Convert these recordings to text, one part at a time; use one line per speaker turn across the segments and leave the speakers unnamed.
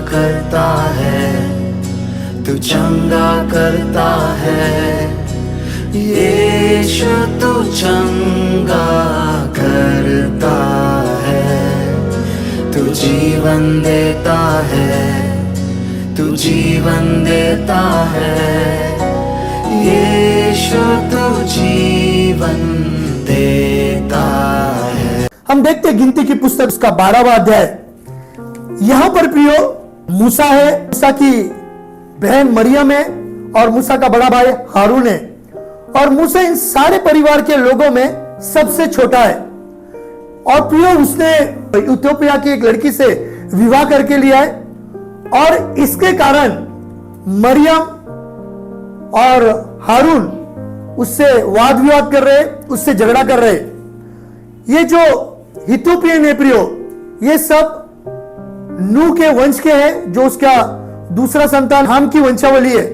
करता है, तू चंगा करता है, यीशु तू चंगा करता है, तू जीवन देता है, तू जीवन देता है, यीशु तू जीवन देता है।
हम देखते हैं गिनती की पुस्तक उसका 12वां अध्याय। यहां पर प्रियो मूसा है, मूसा की बहन मरियम है और मूसा का बड़ा भाई हारून है। और मूसा इन सारे परिवार के लोगों में सबसे छोटा है। और प्रियो उसने इथियोपिया की एक लड़की से विवाह करके लिया है और इसके कारण मरियम और हारून उससे वाद विवाद कर रहे, उससे झगड़ा कर रहे। ये जो इथियोपियन है प्रियो, ये सब नूह के वंश के हैं, जो उसका दूसरा संतान हाम की वंशावली है।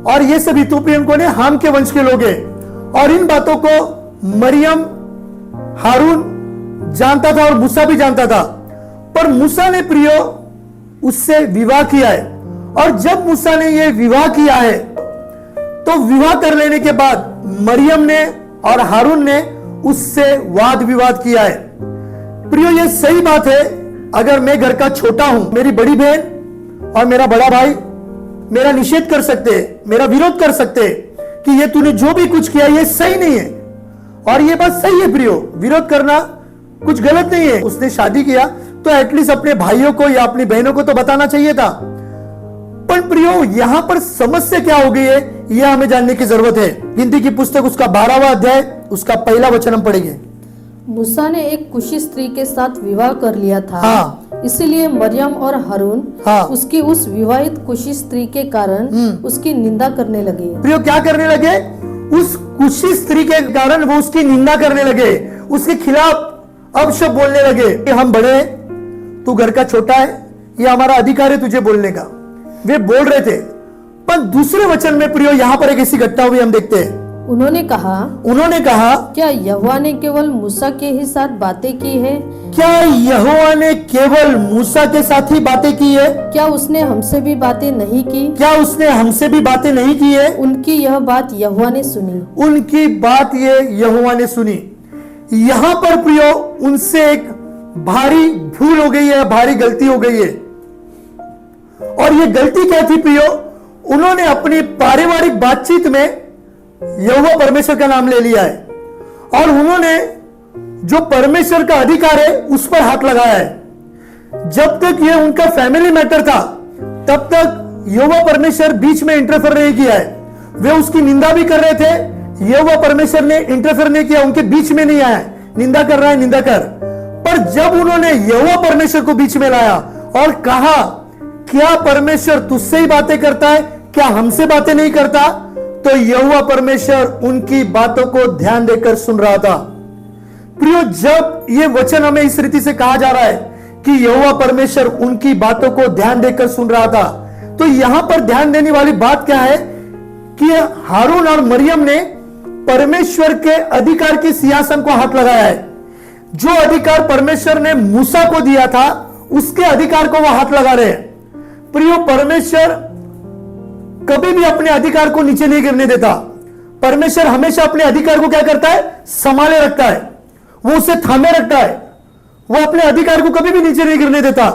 और ये सब इथियोपियन को ने हाम के वंश के लोग हैं। और इन बातों को मरियम, हारून जानता था और मूसा भी जानता था। पर मूसा ने प्रियो उससे विवाह किया है। और जब मूसा ने यह विवाह किया है तो विवाह कर लेने के बाद मरियम ने और हारून ने उससे वाद विवाद किया है। प्रियो ये सही बात है, अगर मैं घर का छोटा हूं, मेरी बड़ी बहन और मेरा बड़ा भाई मेरा निषेध कर सकते, मेरा विरोध कर सकते कि ये तूने जो भी कुछ किया ये सही नहीं है। और ये बात सही है प्रियो, विरोध करना कुछ गलत नहीं है। उसने शादी किया तो एटलीस्ट अपने भाइयों को या अपनी बहनों को तो बताना चाहिए था। पर प्रियो यहां पर समस्या क्या हो गई है, यह हमें जानने की जरूरत है। गिनती की पुस्तक उसका 12वां अध्याय उसका पहला वचन हम पढ़ेंगे।
मूसा ने एक कुशी स्त्री के साथ विवाह कर लिया था।
हाँ।
इसीलिए मरियम और हारून
हाँ।
उसकी उस विवाहित कुशी स्त्री के कारण उसकी निंदा करने लगे।
प्रियो क्या करने लगे? उस कुशी स्त्री के कारण वो उसकी निंदा करने लगे, उसके खिलाफ अपशब्द बोलने लगे कि हम बड़े हैं, तू घर का छोटा है, ये हमारा अधिकार है तुझे बोलने का। वे बोल रहे थे। पर दूसरे वचन में प्रियो यहां पर एक ऐसी घटना हुई हम देखते हैं। उन्होंने कहा
क्या यहोवा ने केवल मूसा के ही साथ बातें की है?
क्या यहोवा ने केवल मूसा के साथ ही बातें की है?
क्या उसने हमसे भी बातें नहीं की?
क्या उसने हमसे भी बातें नहीं की है?
उनकी यह बात यहोवा ने सुनी।
उनकी बात ये यहोवा ने सुनी। यहां पर प्रियो उनसे एक भारी भूल हो गई है, भारी गलती हो गई है। और ये गलती क्या थी प्रियो? उन्होंने अपनी पारिवारिक बातचीत में यहोवा परमेश्वर का नाम ले लिया है और उन्होंने जो परमेश्वर का अधिकार है उस पर हाथ लगाया है। जब तक ये उनका फैमिली मैटर था तब तक यहोवा परमेश्वर बीच में इंटरफेयर नहीं किया है। वे उसकी निंदा भी कर रहे थे, यहोवा परमेश्वर ने इंटरफेयर नहीं किया, उनके बीच में नहीं आया। निंदा कर रहा है, निंदा कर। पर जब उन्होंने यहोवा परमेश्वर को बीच में लाया और कहा क्या परमेश्वर तुझसे ही बातें करता है, क्या हमसे बातें नहीं करता, तो यहोवा परमेश्वर उनकी बातों को ध्यान देकर सुन रहा था। प्रियो जब ये वचन हमें इस रीति से कहा जा रहा है कि यहोवा परमेश्वर उनकी बातों को ध्यान देकर सुन रहा था, तो यहां पर ध्यान देने वाली बात क्या है कि हारून और मरियम ने परमेश्वर के अधिकार के सिंहासन को हाथ लगाया है। जो अधिकार परमेश्वर ने मूसा को दिया था उसके अधिकार को वो हाथ लगा रहे हैं। प्रियो परमेश्वर कभी भी अपने अधिकार को नीचे नहीं गिरने देता। परमेश्वर हमेशा अपने अधिकार को क्या करता है? संभाले रखता है, वो उसे थामे रखता है। वो अपने अधिकार को कभी भी नीचे नहीं गिरने देता।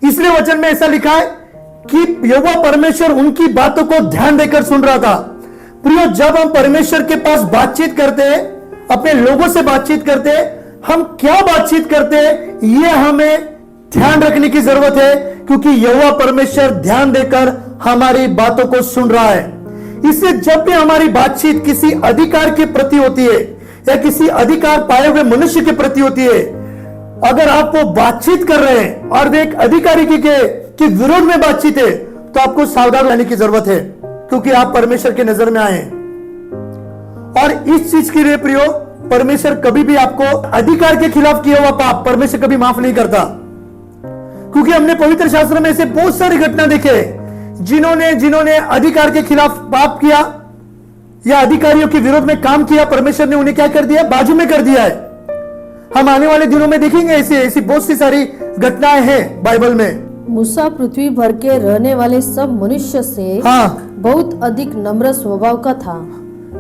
इसलिए वचन में ऐसा लिखा है कि यहोवा परमेश्वर उनकी बातों को ध्यान देकर सुन रहा था। प्रियो जब हम परमेश्वर के पास बातचीत करते हैं, अपने लोगों से बातचीत करते हैं, हम क्या बातचीत करते हैं यह हमें ध्यान रखने की जरूरत है, क्योंकि यहोवा परमेश्वर ध्यान देकर हमारी बातों को सुन रहा है। इसलिए जब भी हमारी बातचीत किसी अधिकार के प्रति होती है या किसी अधिकार पाए हुए मनुष्य के प्रति होती है, अगर आप वो बातचीत कर रहे हैं और वे एक अधिकारी के विरोध में बातचीत है, तो आपको सावधान रहने की जरूरत है, क्योंकि आप परमेश्वर की नजर में आए हैं। और इस चीज के लिए प्रियो परमेश्वर कभी भी आपको अधिकार के खिलाफ किया हुआ पाप परमेश्वर कभी माफ नहीं करता। क्योंकि हमने पवित्र शास्त्र में ऐसे बहुत सारी घटना देखे जिन्होंने अधिकार के खिलाफ पाप किया या अधिकारियों के विरोध में काम किया, परमेश्वर ने उन्हें क्या कर दिया? बाजू में कर दिया है। हम आने वाले दिनों में देखेंगे ऐसी बहुत सी सारी घटनाएं हैं बाइबल में।
मूसा पृथ्वी भर के रहने वाले सब मनुष्य से
हाँ,
बहुत अधिक नम्र स्वभाव का था।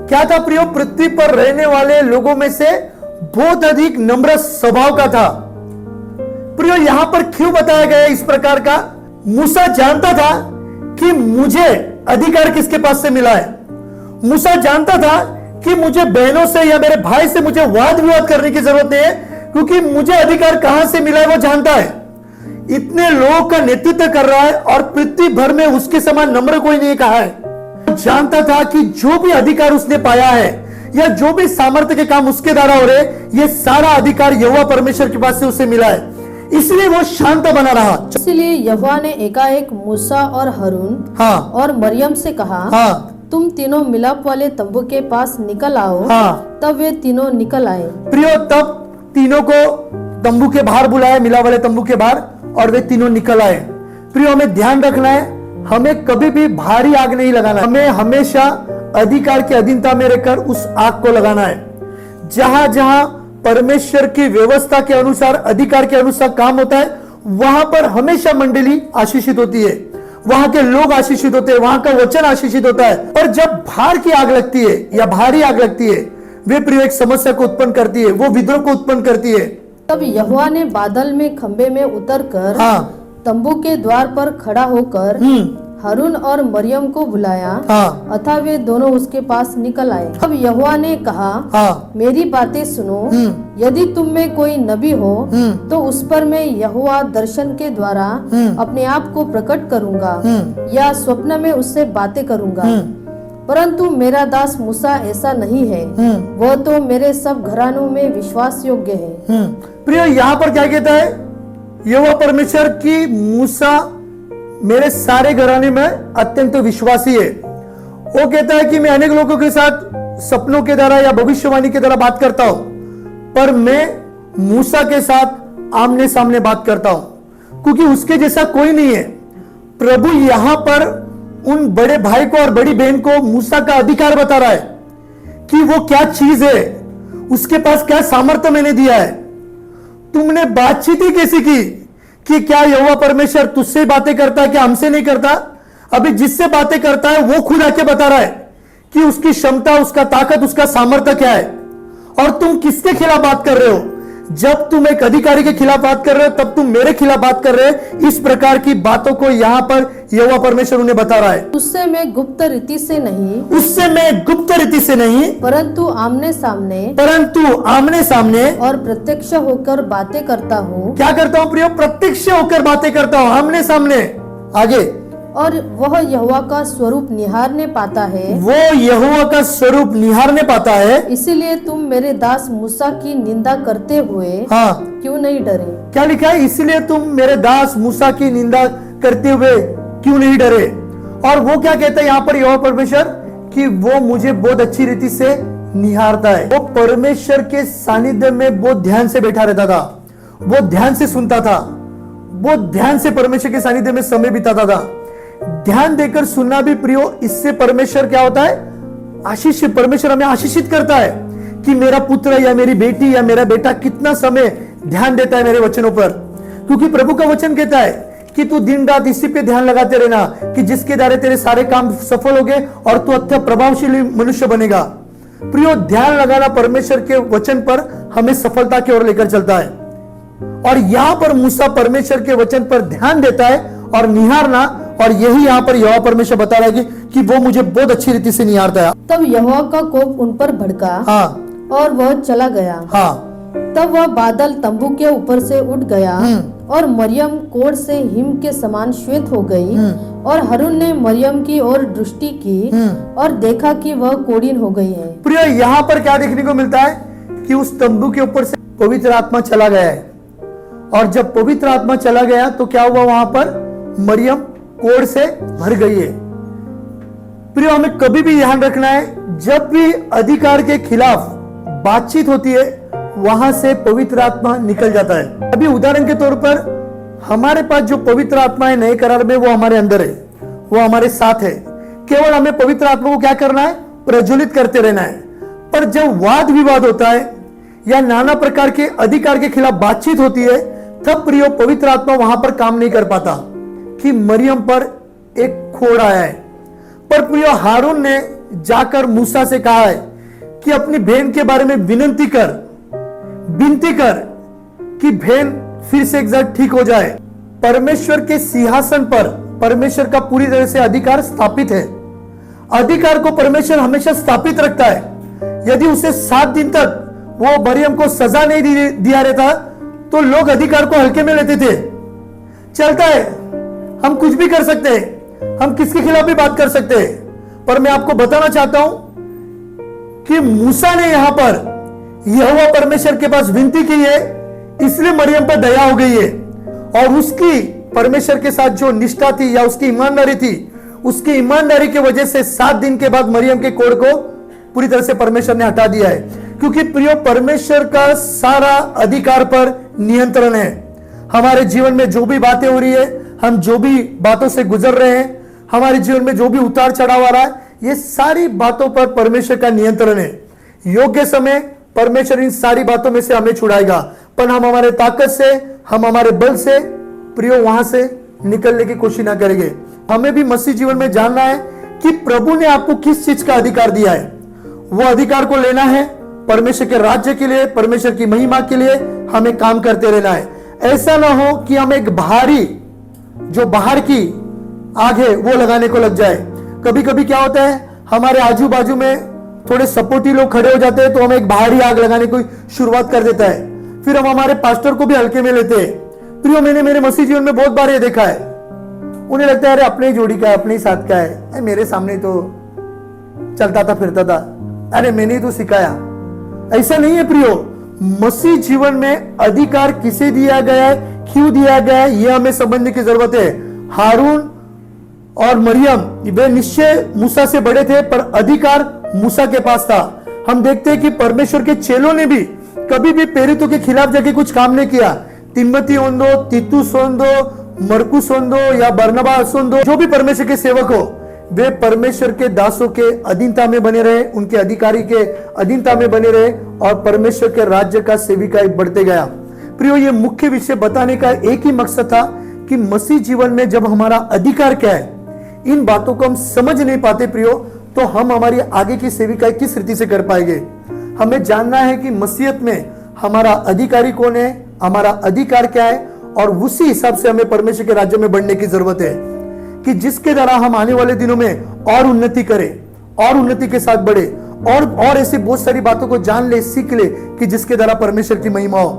क्या था प्रियो? पृथ्वी पर रहने वाले लोगों में से बहुत अधिक नम्र स्वभाव का था। प्रियो, यहां पर क्यों बताया गया इस प्रकार का? मूसा जानता था कि मुझे अधिकार किसके पास से मिला है। मूसा जानता था कि मुझे बहनों से या मेरे भाई से मुझे वाद विवाद करने की जरूरत नहीं है, क्योंकि मुझे अधिकार कहां से मिला है वो जानता है। इतने लोगों का नेतृत्व कर रहा है और पृथ्वी भर में उसके समान नम्र कोई नहीं कहा है। जानता था कि जो भी अधिकार उसने पाया है या जो भी सामर्थ्य के काम उसके द्वारा हो रहे, ये सारा अधिकार यहोवा परमेश्वर के पास से उसे मिला है, इसलिए वो शांत बना रहा।
इसलिए यहोवा ने एकाएक मूसा और हारून
हाँ,
और मरियम से कहा,
हाँ,
तुम तीनों मिलाप वाले तंबू के पास निकल आओ।
हाँ।
तब वे तीनों निकल आए।
प्रियो, तब तीनों को तंबू के बाहर बुलाया, मिला वाले तंबू के बाहर, और वे तीनों निकल आए। प्रियो, हमें ध्यान रखना है, हमें कभी भी भारी आग नहीं लगाना, हमें हमेशा अधिकार की अधीनता में रहकर उस आग को लगाना है। जहां जहां परमेश्वर की व्यवस्था के अनुसार, अधिकार के अनुसार काम होता है, वहां पर हमेशा मंडली आशीषित होती है, वहां के लोग आशीषित होते हैं, वहां का वचन आशीषित होता है। और जब भार की आग लगती है या भारी आग लगती है, वे प्रिय एक समस्या को उत्पन्न करती है, वो विद्रोह को उत्पन्न करती है।
तब यहोवा ने बादल में खंबे में उतरकर
हाँ,
तंबू के द्वार पर खड़ा होकर हारून और मरियम को बुलाया।
हाँ,
अतः वे दोनों उसके पास निकल आए। तब यहोवा ने कहा,
हाँ,
मेरी बातें सुनो। यदि तुम में कोई नबी हो तो उस पर मैं यहोवा दर्शन के द्वारा अपने आप को प्रकट करूंगा या स्वप्न में उससे बातें करूंगा। परंतु मेरा दास मूसा ऐसा नहीं है, वह तो मेरे सब घरानों में विश्वास योग्य है।
प्रिय, यहाँ पर क्या कहता है यहोवा परमेश्वर की? मूसा मेरे सारे घराने में अत्यंत विश्वासी है। वो कहता है कि मैं अनेक लोगों के साथ सपनों के द्वारा या भविष्यवाणी के द्वारा बात करता हूं, पर मैं मूसा के साथ आमने सामने बात करता हूं, क्योंकि उसके जैसा कोई नहीं है। प्रभु यहां पर उन बड़े भाई को और बड़ी बहन को मूसा का अधिकार बता रहा है कि वो क्या चीज है, उसके पास क्या सामर्थ्य मैंने दिया है। तुमने बातचीत ही कैसी की कि क्या यहोवा परमेश्वर तुझसे बातें करता है, क्या हमसे नहीं करता? अभी जिससे बातें करता है वो खुद आके बता रहा है कि उसकी क्षमता, उसका ताकत, उसका सामर्थ्य क्या है। और तुम किसके खिलाफ बात कर रहे हो? जब तुम एक अधिकारी के खिलाफ बात कर रहे हो, तब तुम मेरे खिलाफ बात कर रहे हो। इस प्रकार की बातों को यहाँ पर यहोवा परमेश्वर उन्हें बता रहा है।
उससे मैं गुप्त रीति से नहीं,
उससे मैं गुप्त रीति से नहीं,
परंतु आमने सामने और प्रत्यक्ष होकर बातें करता हूँ।
क्या करता हूँ प्रियो? प्रत्यक्ष होकर बातें करता हूँ, आमने सामने। आगे,
और वह यहोवा का स्वरूप निहारने पाता है।
वो यहोवा का स्वरूप निहारने पाता है।
इसीलिए तुम मेरे दास मूसा की निंदा करते हुए
हाँ,
क्यों नहीं डरे?
क्या लिखा है? इसलिए तुम मेरे दास मूसा की निंदा करते हुए क्यों नहीं डरे? और वो क्या कहता है यहाँ पर यहोवा परमेश्वर? कि वो मुझे बहुत अच्छी रीति से निहारता है। वो परमेश्वर के सानिध्य में बहुत ध्यान से बैठा रहता था, वो ध्यान से सुनता था, वो ध्यान से परमेश्वर के सानिध्य में समय बिताता था। ध्यान देकर सुनना भी प्रियो, इससे परमेश्वर क्या होता है? आशीष। परमेश्वर हमें आशीषित करता है कि मेरा पुत्र या मेरी बेटी या मेरा बेटा कितना समय ध्यान देता है मेरे वचनों पर। क्योंकि प्रभु का वचन कहता है कि तू दिन रात इसी पे ध्यान लगाते रहना, कि जिसके द्वारा तेरे सारे काम सफल होंगे और तू अत्यंत प्रभावशाली मनुष्य बनेगा। प्रियो, ध्यान लगाना परमेश्वर के वचन पर हमें सफलता की ओर लेकर चलता है। और यहाँ पर मूसा परमेश्वर के वचन पर ध्यान देता है और निहारना, और यही यहाँ पर यहोवा परमेश्वर बता रहा है कि वो मुझे बहुत अच्छी रीति से निहारता है।
तब यहोवा का कोप उन पर भड़का।
हाँ,
और वह चला गया।
हाँ,
तब वह बादल तंबू के ऊपर से उठ गया और मरियम कोढ़ से हिम के समान श्वेत हो गई। और हारून ने मरियम की ओर दृष्टि की और देखा कि वह कोढ़ीन हो गई है।
प्रिय, यहाँ पर क्या देखने को मिलता है कि उस तंबू के ऊपर से पवित्र आत्मा चला गया है। और जब पवित्र आत्मा चला गया तो क्या हुआ? वहां पर मरियम कोढ़ से भर गई है। प्रिय, हमें कभी भी ध्यान रखना है, जब भी अधिकार के खिलाफ बातचीत होती है वहां से पवित्र आत्मा निकल जाता है। अभी उदाहरण के तौर पर हमारे पास जो पवित्र आत्मा है नए करार में, वो हमारे अंदर है, वो हमारे साथ है। केवल हमें पवित्र आत्मा को क्या करना है? प्रज्वलित करते रहना है। पर जब वाद विवाद होता है या नाना प्रकार के अधिकार के खिलाफ बातचीत होती है, तब प्रियो पवित्र आत्मा वहां पर काम नहीं कर पाता। कि मरियम पर एक खोड़ आया है। पर प्रियो हारून ने जाकर मूसा से कहा है कि अपनी बहन के बारे में विनती कर कि बहन फिर से एक बार ठीक हो जाए। परमेश्वर के सिंहासन पर परमेश्वर का पूरी तरह से अधिकार स्थापित है। अधिकार को परमेश्वर हमेशा स्थापित रखता है। यदि उसे 7 दिन तक वो मरियम को सजा नहीं दिया रहता तो लोग अधिकार को हल्के में लेते थे। चलता है, हम कुछ भी कर सकते हैं, हम किसके खिलाफ भी बात कर सकते हैं। पर मैं आपको बताना चाहता हूं कि मूसा ने यहां पर यहोवा परमेश्वर के पास विनती की है, इसलिए मरियम पर दया हो गई है। और उसकी परमेश्वर के साथ जो निष्ठा थी या उसकी ईमानदारी थी, उसकी ईमानदारी की वजह से 7 दिन के बाद मरियम के कोढ़ को पूरी तरह से परमेश्वर ने हटा दिया है। क्योंकि प्रियो, परमेश्वर का सारा अधिकार पर नियंत्रण है। हमारे जीवन में जो भी बातें हो रही है, हम जो भी बातों से गुजर रहे हैं, हमारे जीवन में जो भी उतार चढ़ाव आ रहा है, ये सारी बातों पर परमेश्वर का नियंत्रण है। योग्य समय परमेश्वर इन सारी बातों में से हमें छुड़ाएगा, पर हम हमारे ताकत से, हम हमारे बल से प्रियो वहां से निकलने की कोशिश ना करेंगे। हमें भी मसीह जीवन में जानना है कि प्रभु ने आपको किस चीज का अधिकार दिया है। वो अधिकार को लेना है, परमेश्वर के राज्य के लिए, परमेश्वर की महिमा के लिए हमें काम करते रहना है। ऐसा ना हो कि हम एक भारी जो बाहर की आग है वो लगाने को लग जाए। कभी कभी क्या होता है, हमारे आजू बाजू में थोड़े सपोर्टी लोग खड़े हो जाते हैं तो हम एक बाहरी आग लगाने की शुरुआत कर देता है। फिर हम हमारे पास्टर को भी हल्के में लेते हैं। प्रियो, मैंने मेरे मसीह जीवन में बहुत बार ये देखा है। उन्हें लगता है अरे अपने ही जोड़ी का है, अपने ही साथ का है, मेरे सामने तो चलता था फिरता था, अरे मैंने ही तो सिखाया। ऐसा नहीं है प्रियो। मसीह जीवन में अधिकार किसे दिया गया है, क्यों दिया गया है, यह हमें समझने की जरूरत है। हारून और मरियम वे निश्चय मूसा से बड़े थे, पर अधिकार मूसा के पास था। हम देखते हैं कि परमेश्वर के चेलों ने भी कभी भी प्रेरितों के खिलाफ जाके कुछ काम नहीं किया। तिम्मती हों दो, तीतुस हों दो, मरकुस हों दो या बरनबास हों दो, जो भी परमेश्वर के सेवक हो, वे परमेश्वर के दासों के अधीनता में बने रहे, उनके अधिकारी के अधीनता में बने रहे और परमेश्वर के राज्य का सेविका बढ़ते गया। प्रियो, ये मुख्य विषय बताने का एक ही मकसद था कि मसीह जीवन में जब हमारा अधिकार क्या है, इन बातों को हम समझ नहीं पाते प्रियो, तो हम हमारी आगे की सेविकाई किस रीति से कर पाएंगे। हमें जानना है कि मसीहत में हमारा अधिकारी कौन है, हमारा अधिकार क्या है, और उसी हिसाब से हमें परमेश्वर के राज्य में बढ़ने की जरूरत है कि जिसके द्वारा हम आने वाले दिनों में और उन्नति करें, और उन्नति के साथ बढ़े, और ऐसी बहुत सारी बातों को जान ले, सीख ले कि जिसके द्वारा परमेश्वर की महिमा हो।